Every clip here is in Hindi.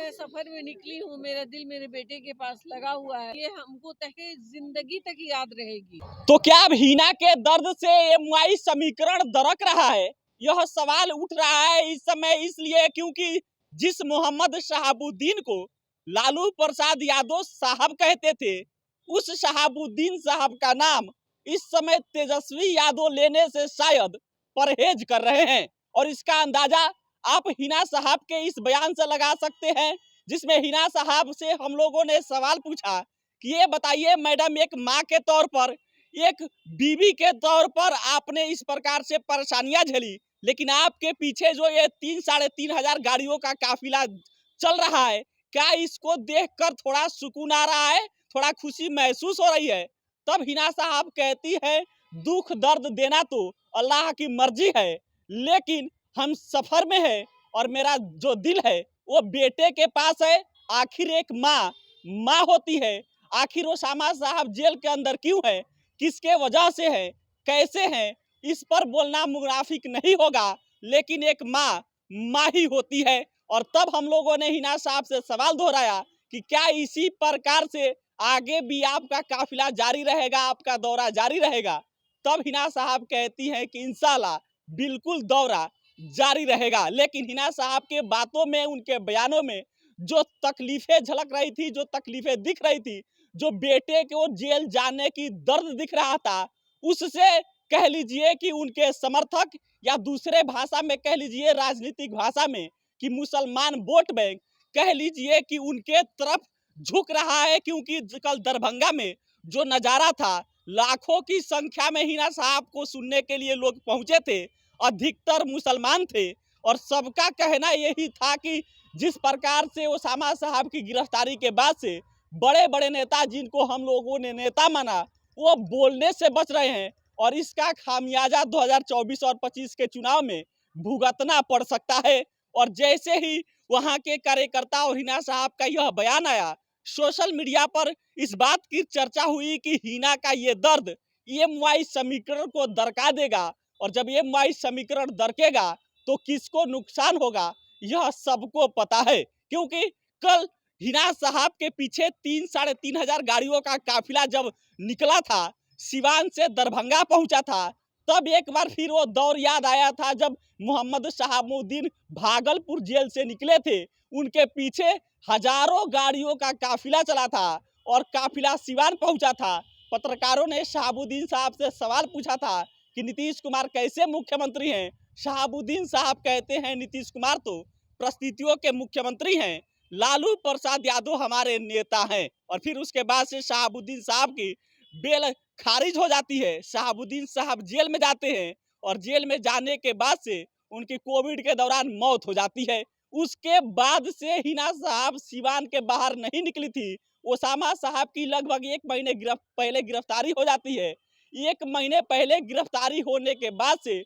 मैं सफर में निकली हूँ, मेरा दिल मेरे बेटे के पास लगा हुआ है। ये हमको तक जिंदगी तक याद रहेगी। तो क्या अब हिना के दर्द से एमवाई समीकरण दरक रहा है? यह सवाल उठ रहा है इस समय इसलिए क्योंकि जिस मोहम्मद शहाबुद्दीन को लालू प्रसाद यादव साहब कहते थे, उस शहाबुद्दीन साहब का नाम इस समय तेजस्वी यादव लेने से शायद परहेज कर रहे हैं। और इसका अंदाजा आप हिना साहब के इस बयान से लगा सकते हैं, जिसमें हिना साहब से हम लोगों ने सवाल पूछा कि ये बताइए मैडम, एक माँ के तौर पर, एक बीवी के तौर पर आपने इस प्रकार से परेशानियां झेली, लेकिन आपके पीछे जो ये 3-3.5 हजार गाड़ियों का काफिला चल रहा है, क्या इसको देखकर थोड़ा सुकून आ रहा है, थोड़ा खुशी महसूस हो रही है? तब हिना साहब कहती है, दुख दर्द देना तो अल्लाह की मर्जी है, लेकिन हम सफर में है और मेरा जो दिल है वो बेटे के पास है। आखिर एक माँ होती है, आखिर ओसामा साहब जेल के अंदर क्यों है, किसके वजह से है, कैसे हैं, इस पर बोलना मुनाफिक नहीं होगा, लेकिन एक माँ ही होती है। और तब हम लोगों ने हिना साहब से सवाल दोहराया कि क्या इसी प्रकार से आगे भी आपका काफिला जारी रहेगा, आपका दौरा जारी रहेगा? तब हिना साहब कहती हैं कि इंशाल्लाह बिल्कुल दौरा जारी रहेगा। लेकिन हिना साहब के बातों में, उनके बयानों में जो तकलीफें झलक रही थी, जो तकलीफें दिख रही थी, जो बेटे को जेल जाने की दर्द दिख रहा था, उससे कह लीजिए कि उनके समर्थक, या दूसरे भाषा में कह लीजिए राजनीतिक भाषा में कि मुसलमान वोट बैंक, कह लीजिए कि उनके तरफ झुक रहा है। क्योंकि कल दरभंगा में जो नजारा था, लाखों की संख्या में हिना साहब को सुनने के लिए लोग पहुंचे थे, अधिकतर मुसलमान थे, और सबका कहना यही था कि जिस प्रकार से ओसामा साहब की गिरफ्तारी के बाद से बड़े बड़े नेता, जिनको हम लोगों ने नेता माना, वो बोलने से बच रहे हैं, और इसका खामियाजा 2024 और 25 के चुनाव में भुगतना पड़ सकता है। और जैसे ही वहां के कार्यकर्ता और हिना साहब का यह बयान आया, सोशल मीडिया पर इस बात की चर्चा हुई कि हिना का ये दर्द एमवाई समीकरण को दरका देगा, और जब एमवाई समीकरण दरकेगा तो किसको नुकसान होगा यह सबको पता है। क्योंकि कल हिना साहब के पीछे 3-3.5 हजार गाड़ियों का काफिला जब निकला था, सिवान से दरभंगा पहुंचा था, तब एक बार फिर वो दौर याद आया था जब मोहम्मद शहाबुद्दीन भागलपुर जेल से निकले थे, उनके पीछे हजारों गाड़ियों का काफिला चला था और काफिला सिवान पहुंचा था। पत्रकारों ने शहाबुद्दीन साहब से सवाल पूछा था कि नीतीश कुमार कैसे मुख्यमंत्री हैं? शहाबुद्दीन साहब कहते हैं, नीतीश कुमार तो परिस्थितियों के मुख्यमंत्री हैं, लालू प्रसाद यादव हमारे नेता हैं। और फिर उसके बाद से शहाबुद्दीन साहब की बेल खारिज हो जाती है, शहाबुद्दीन साहब जेल में जाते हैं, और जेल में जाने के बाद से उनकी कोविड के दौरान मौत हो जाती है। उसके बाद से हिना साहब सिवान के बाहर नहीं निकली थी। ओसामा साहब की लगभग 1 महीने पहले गिरफ्तारी हो जाती है। 1 महीने पहले गिरफ्तारी होने के बाद से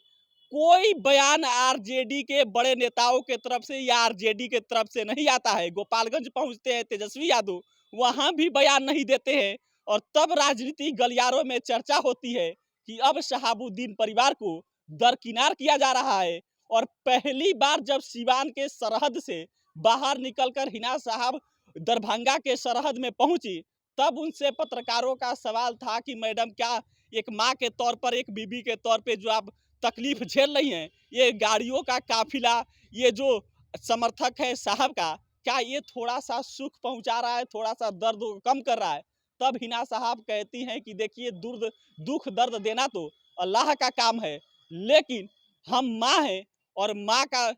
कोई बयान आरजेडी के बड़े नेताओं के तरफ से या आरजेडी के तरफ से नहीं आता है। गोपालगंज पहुंचते हैं तेजस्वी यादव, वहां भी बयान नहीं देते हैं, और तब राजनीतिक गलियारों में चर्चा होती है कि अब शहाबुद्दीन परिवार को दरकिनार किया जा रहा है। और पहली बार जब सिवान के सरहद से बाहर निकलकर हिना साहब दरभंगा के सरहद में पहुंची, तब उनसे पत्रकारों का सवाल था कि मैडम, क्या एक माँ के तौर पर, एक बीबी के तौर पे जो आप तकलीफ झेल रही हैं, ये गाड़ियों का काफिला, ये जो समर्थक है साहब का, क्या ये थोड़ा सा सुख पहुंचा रहा है, थोड़ा सा दर्द कम कर रहा है? तब हिना साहब कहती हैं कि देखिए, दुख दर्द देना तो अल्लाह का काम है, लेकिन हम माँ हैं और माँ का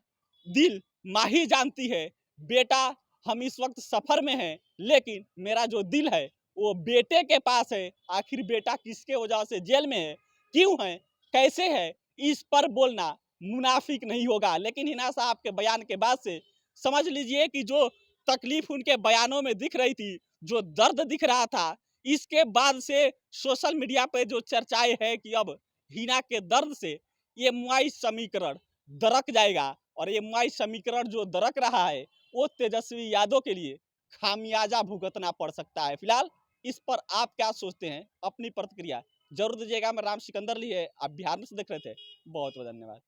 दिल माँ ही जानती है। बेटा, हम इस वक्त सफर में हैं, लेकिन मेरा जो दिल है वो बेटे के पास है। आखिर बेटा किसके वजह से जेल में है, क्यों है, कैसे है, इस पर बोलना मुनाफिक नहीं होगा। लेकिन हिना साहब के बयान के बाद से समझ लीजिए कि जो तकलीफ उनके बयानों में दिख रही थी, जो दर्द दिख रहा था, इसके बाद से सोशल मीडिया पे जो चर्चाएं है कि अब हिना के दर्द से एमवाई समीकरण दरक जाएगा, और एमवाई समीकरण जो दरक रहा है वो तेजस्वी यादव के लिए खामियाजा भुगतना पड़ सकता है। फिलहाल इस पर आप क्या सोचते हैं? अपनी प्रतिक्रिया जरूर दीजिएगा। मैं राम सिकंदर ली है, आप बिहार में से देख रहे थे। बहुत बहुत धन्यवाद।